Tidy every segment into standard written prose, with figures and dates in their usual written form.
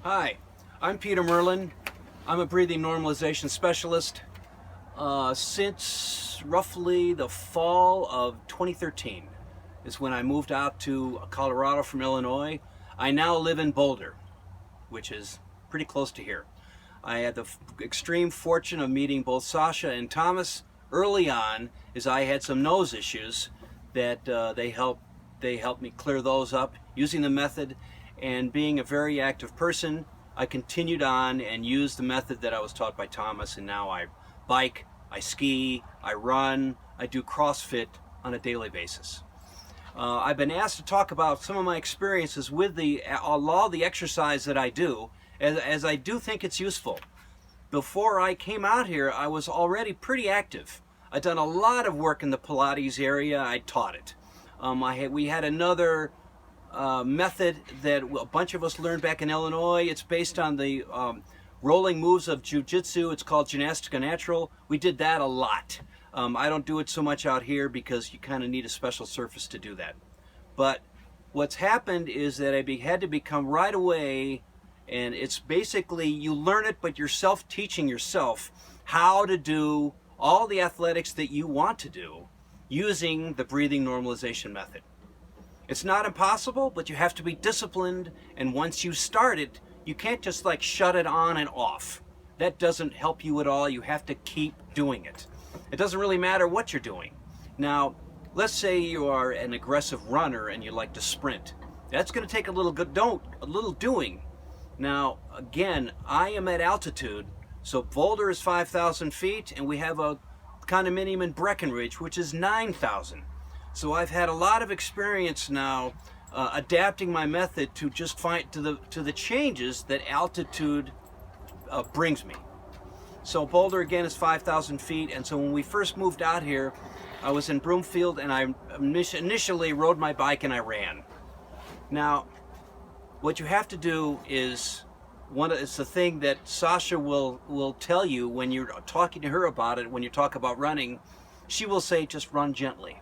Hi, I'm Peter Merlin. I'm a breathing normalization specialist. Since roughly the fall of 2013 is when I moved out to Colorado from Illinois. I now live in Boulder, which is pretty close to here. I had the extreme fortune of meeting both Sasha and Thomas early on, as I had some nose issues that they helped me clear those up using the method. And being a very active person, I continued on and used the method that I was taught by Thomas, and now I bike, I ski, I run, I do CrossFit on a daily basis. I've been asked to talk about some of my experiences with a lot of the exercise that I do, as I do think it's useful. Before I came out here, I was already pretty active. I'd done a lot of work in the Pilates area. I taught it. We had another method that a bunch of us learned back in Illinois. It's based on the rolling moves of jiu-jitsu. It's called Gymnastica Natural. We did that a lot. I don't do it so much out here because you kind of need a special surface to do that. But what's happened is that I had to become right away, and it's basically you learn it, but you're self-teaching yourself how to do all the athletics that you want to do using the breathing normalization method. It's not impossible, but you have to be disciplined, and once you start it, you can't just like shut it on and off. That doesn't help you at all. You have to keep doing it. It doesn't really matter what you're doing. Now, let's say you are an aggressive runner and you like to sprint. That's going to take a little doing. Now, again, I am at altitude, so Boulder is 5,000 feet, and we have a condominium in Breckenridge, which is 9,000. So I've had a lot of experience now adapting my method to just to the changes that altitude brings me. So Boulder again is 5,000 feet, and so when we first moved out here, I was in Broomfield, and I initially rode my bike and I ran. Now, what you have to do is it's the thing that Sasha will tell you when you're talking to her about it. When you talk about running, she will say just run gently.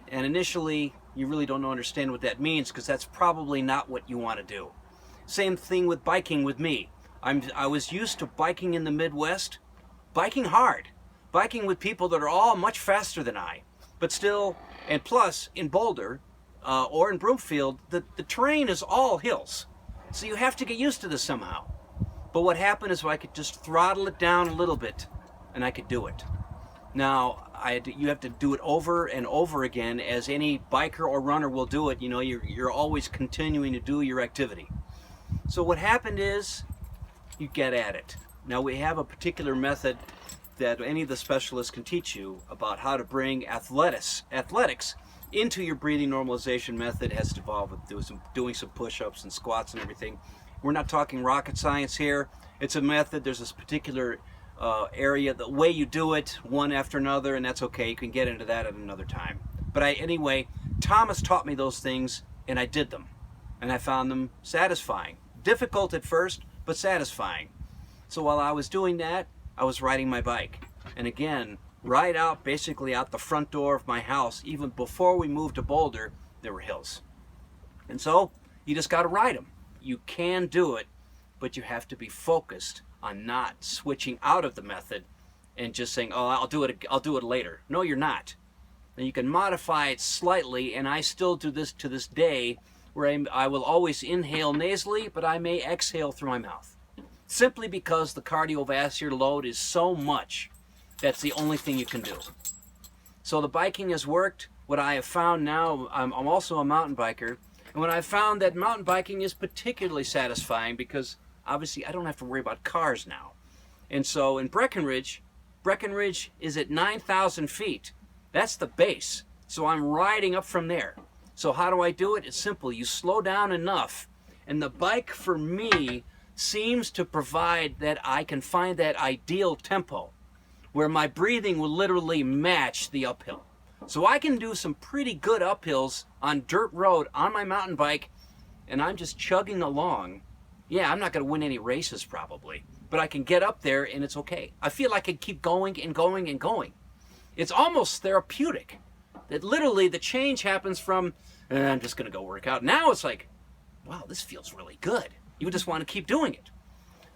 And initially, you really don't understand what that means because that's probably not what you want to do. Same thing with biking with me. I was used to biking in the Midwest, biking hard, biking with people that are all much faster than I. But still, and plus, in Boulder or in Broomfield, the terrain is all hills. So you have to get used to this somehow. But what happened is I could just throttle it down a little bit, and I could do it. Now, you have to do it over and over again, as any biker or runner will do it. You know, you're always continuing to do your activity. So what happened is you get at it. Now, we have a particular method that any of the specialists can teach you about how to bring athletics into your breathing normalization method. It has to involve with doing some push-ups and squats and everything. We're not talking rocket science here. It's a method. There's this particular area, the way you do it, one after another, and that's okay. You can get into that at another time. But anyway, Thomas taught me those things, and I did them, and I found them satisfying. Difficult at first, but satisfying. So while I was doing that, I was riding my bike, and again, basically out the front door of my house. Even before we moved to Boulder, there were hills, and so you just got to ride them. You can do it, but you have to be focused on not switching out of the method and just saying, oh, I'll do it later. No, you're not. And you can modify it slightly, and I still do this to this day, where I will always inhale nasally, but I may exhale through my mouth. Simply because the cardiovascular load is so much, that's the only thing you can do. So the biking has worked. What I have found now, I'm also a mountain biker, and what I've found that mountain biking is particularly satisfying because obviously I don't have to worry about cars now. And so in Breckenridge is at 9,000 feet. That's the base. So I'm riding up from there. So how do I do it? It's simple. You slow down enough, and the bike for me seems to provide that I can find that ideal tempo where my breathing will literally match the uphill. So I can do some pretty good uphills on dirt road on my mountain bike, and I'm just chugging along. Yeah, I'm not going to win any races probably, but I can get up there and it's okay. I feel like I can keep going and going and going. It's almost therapeutic. That literally the change happens from, I'm just going to go work out. Now it's like, wow, this feels really good. You just want to keep doing it.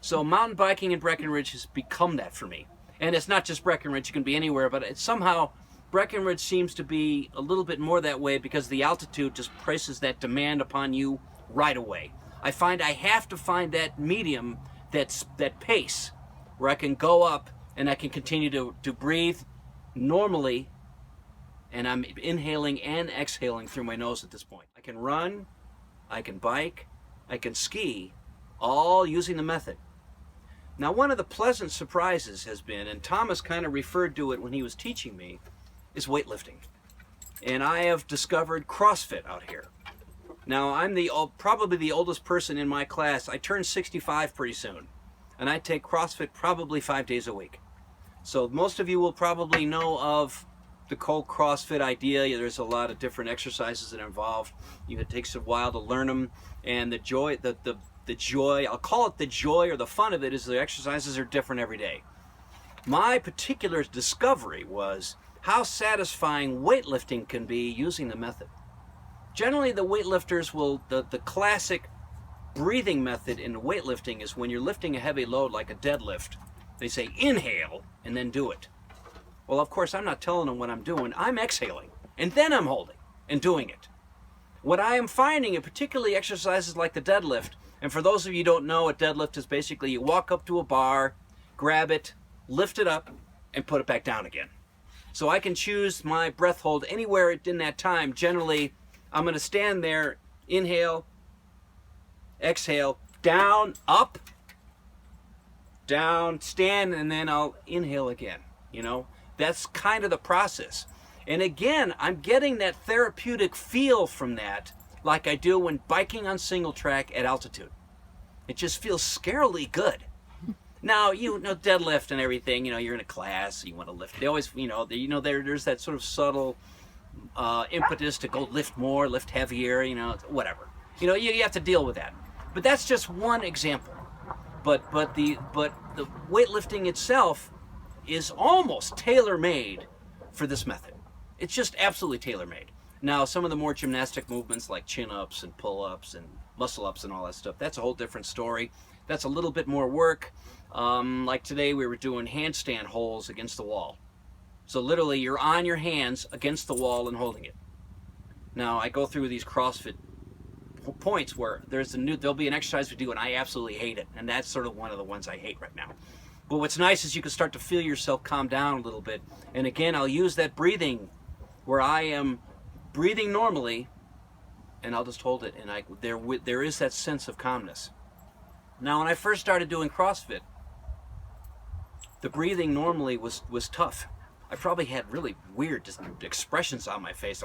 So mountain biking in Breckenridge has become that for me. And it's not just Breckenridge, it can be anywhere, but it's somehow Breckenridge seems to be a little bit more that way because the altitude just places that demand upon you right away. I find I have to find that medium, that pace, where I can go up and I can continue to breathe normally, and I'm inhaling and exhaling through my nose at this point. I can run, I can bike, I can ski, all using the method. Now, one of the pleasant surprises has been, and Thomas kind of referred to it when he was teaching me, is weightlifting. And I have discovered CrossFit out here. Now, I'm probably the oldest person in my class. I turn 65 pretty soon, and I take CrossFit probably 5 days a week. So most of you will probably know of the whole CrossFit idea. There's a lot of different exercises that are involved. It takes a while to learn them, and the joy, the joy, I'll call it the joy or the fun of it, is the exercises are different every day. My particular discovery was how satisfying weightlifting can be using the method. Generally, the weightlifters will, the classic breathing method in weightlifting is when you're lifting a heavy load like a deadlift, they say inhale and then do it. Well, of course, I'm not telling them what I'm doing. I'm exhaling, and then I'm holding and doing it. What I am finding, in particularly exercises like the deadlift, and for those of you who don't know, a deadlift is basically you walk up to a bar, grab it, lift it up, and put it back down again. So I can choose my breath hold anywhere in that time. Generally, I'm going to stand there, inhale, exhale, down, up, down, stand, and then I'll inhale again. That's kind of the process. And again, I'm getting that therapeutic feel from that, like I do when biking on single track at altitude. It just feels scarily good. Now, deadlift and everything, you're in a class, you want to lift. They always, there's that sort of subtle impetus to go lift more, lift heavier, whatever. You have to deal with that. But that's just one example. But the weightlifting itself is almost tailor-made for this method. It's just absolutely tailor-made. Now, some of the more gymnastic movements like chin-ups and pull-ups and muscle-ups and all that stuff, that's a whole different story. That's a little bit more work. Like today, we were doing handstand holds against the wall. So literally, you're on your hands against the wall and holding it. Now, I go through these CrossFit points where there'll be an exercise we do, and I absolutely hate it. And that's sort of one of the ones I hate right now. But what's nice is you can start to feel yourself calm down a little bit. And again, I'll use that breathing where I am breathing normally, and I'll just hold it, and there is that sense of calmness. Now, when I first started doing CrossFit, the breathing normally was tough. I probably had really weird expressions on my face.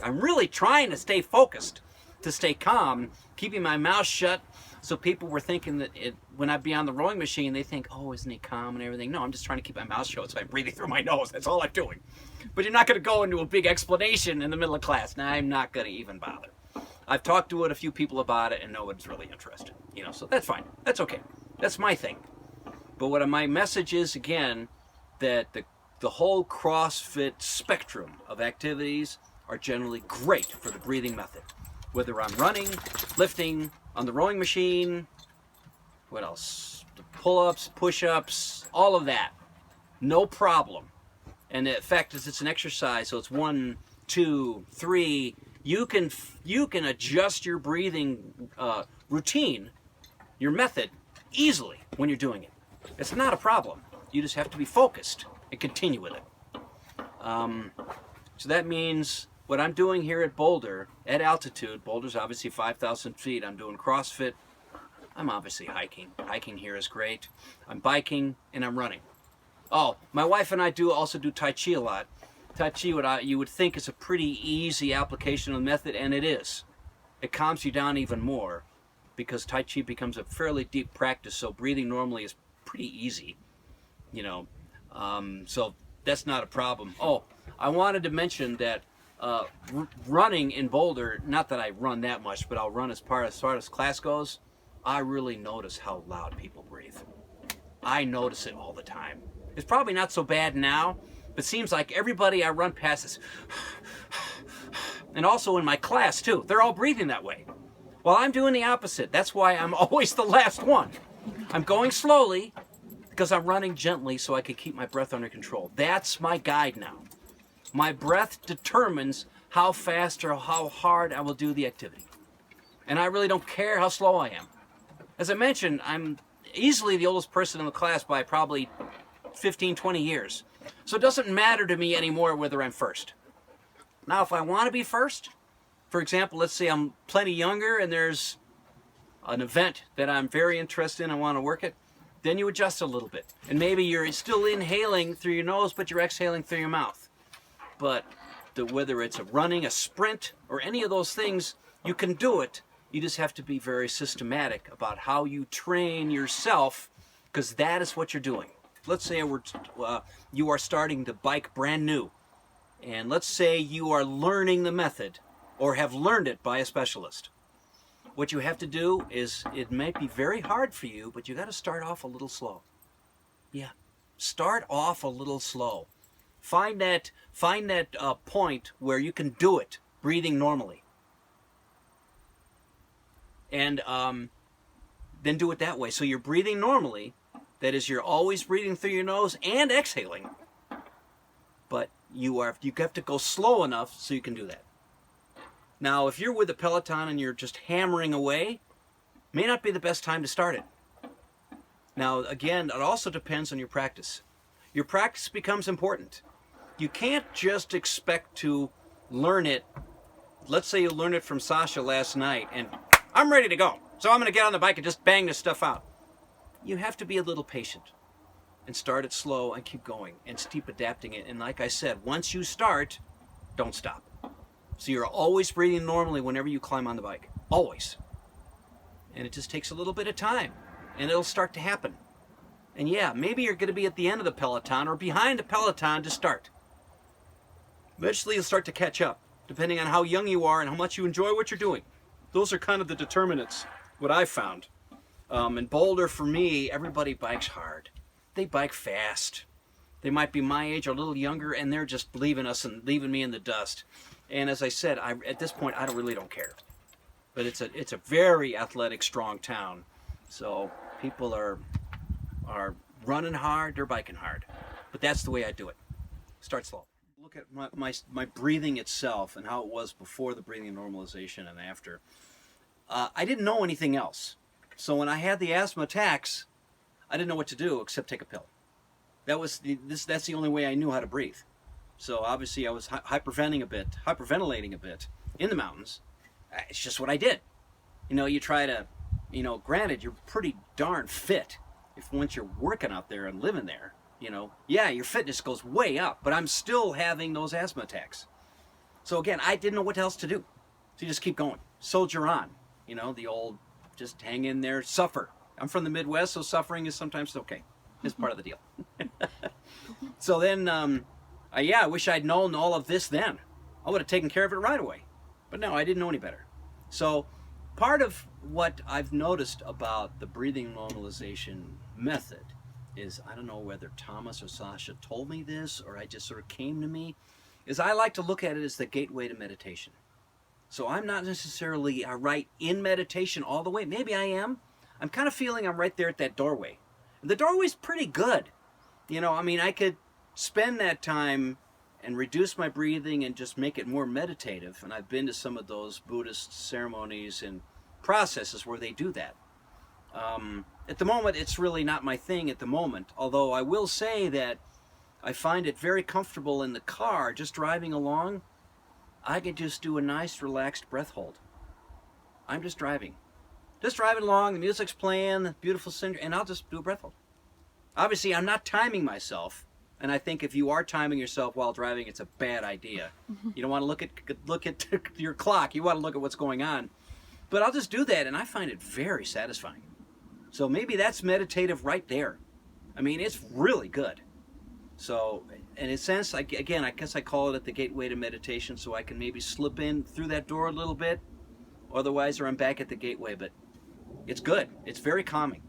I'm really trying to stay focused, to stay calm, keeping my mouth shut. So people were thinking that when I'd be on the rowing machine, they think, oh, isn't he calm and everything? No, I'm just trying to keep my mouth shut, so I'm breathing through my nose. That's all I'm doing. But you're not going to go into a big explanation in the middle of class. Now, I'm not going to even bother. I've talked to a few people about it, and no one's really interested. So that's fine. That's okay. That's my thing. But what my message is, again, that the whole CrossFit spectrum of activities are generally great for the breathing method. Whether I'm running, lifting, on the rowing machine, what else? The pull-ups, push-ups, all of that. No problem. And the fact is it's an exercise, so it's 1, 2, 3. You can adjust your breathing routine, your method, easily when you're doing it. It's not a problem. You just have to be focused and continue with it. So that means what I'm doing here at Boulder, at altitude, Boulder's obviously 5,000 feet, I'm doing CrossFit, I'm obviously hiking. Hiking here is great. I'm biking and I'm running. Oh, my wife and I also do Tai Chi a lot. Tai Chi, you would think is a pretty easy application of the method, and it is. It calms you down even more because Tai Chi becomes a fairly deep practice, so breathing normally is pretty easy, so that's not a problem. Oh, I wanted to mention that running in Boulder, not that I run that much, but I'll run as far as class goes, I really notice how loud people breathe. I notice it all the time. It's probably not so bad now, but it seems like everybody I run past is, and also in my class too, they're all breathing that way. Well, I'm doing the opposite. That's why I'm always the last one. I'm going slowly because I'm running gently so I can keep my breath under control. That's my guide now. My breath determines how fast or how hard I will do the activity. And I really don't care how slow I am. As I mentioned, I'm easily the oldest person in the class by probably 15, 20 years. So it doesn't matter to me anymore whether I'm first. Now, if I want to be first, for example, let's say I'm plenty younger and there's an event that I'm very interested in, I want to work it, then you adjust a little bit. And maybe you're still inhaling through your nose, but you're exhaling through your mouth. But whether it's a running, a sprint, or any of those things, you can do it. You just have to be very systematic about how you train yourself, because that is what you're doing. Let's say you are starting to bike brand new, and let's say you are learning the method or have learned it by a specialist. What you have to do is, it might be very hard for you, but you got to start off a little slow. Yeah, start off a little slow. Find that point where you can do it, breathing normally. And then do it that way. So you're breathing normally. That is, you're always breathing through your nose and exhaling. But you have to go slow enough so you can do that. Now, if you're with a Peloton and you're just hammering away, may not be the best time to start it. Now, again, it also depends on your practice. Your practice becomes important. You can't just expect to learn it. Let's say you learned it from Sasha last night and I'm ready to go, so I'm going to get on the bike and just bang this stuff out. You have to be a little patient and start it slow and keep going and keep adapting it. And like I said, once you start, don't stop. So you're always breathing normally whenever you climb on the bike. Always. And it just takes a little bit of time and it'll start to happen. And yeah, maybe you're going to be at the end of the Peloton or behind the Peloton to start. Eventually you'll start to catch up, depending on how young you are and how much you enjoy what you're doing. Those are kind of the determinants, what I've found. In Boulder, for me, everybody bikes hard. They bike fast. They might be my age or a little younger, and they're just leaving us and leaving me in the dust. And as I said, at this point, I really don't care. But it's a very athletic, strong town. So people are running hard, they're biking hard. But that's the way I do it. Start slow. Look at my breathing itself and how it was before the breathing normalization and after. I didn't know anything else. So when I had the asthma attacks, I didn't know what to do except take a pill. That's the only way I knew how to breathe. So obviously I was hyperventilating a bit in the mountains. It's just what I did. You try to, granted, you're pretty darn fit once you're working out there and living there. Yeah, your fitness goes way up, but I'm still having those asthma attacks. So again, I didn't know what else to do. So you just keep going. Soldier on. The old, just hang in there, suffer. I'm from the Midwest, so suffering is sometimes okay. It's part of the deal. So then, I wish I'd known all of this then. I would have taken care of it right away. But no, I didn't know any better. So part of what I've noticed about the breathing normalization method is, I don't know whether Thomas or Sasha told me this or I just sort of came to me, is I like to look at it as the gateway to meditation. So I'm not necessarily right in meditation all the way. Maybe I am. I'm kind of feeling I'm right there at that doorway. And the doorway's pretty good. I could spend that time and reduce my breathing and just make it more meditative. And I've been to some of those Buddhist ceremonies and processes where they do that. At the moment, it's really not my thing at the moment. Although I will say that I find it very comfortable in the car, just driving along. I can just do a nice, relaxed breath hold. I'm just driving. Just driving along, the music's playing, the beautiful singer, and I'll just do a breath hold. Obviously, I'm not timing myself. And I think if you are timing yourself while driving, it's a bad idea. You don't want to look at your clock. You want to look at what's going on. But I'll just do that, and I find it very satisfying. So maybe that's meditative right there. It's really good. So, in a sense, I guess I call it the gateway to meditation, so I can maybe slip in through that door a little bit. Otherwise, I'm back at the gateway, but it's good. It's very calming.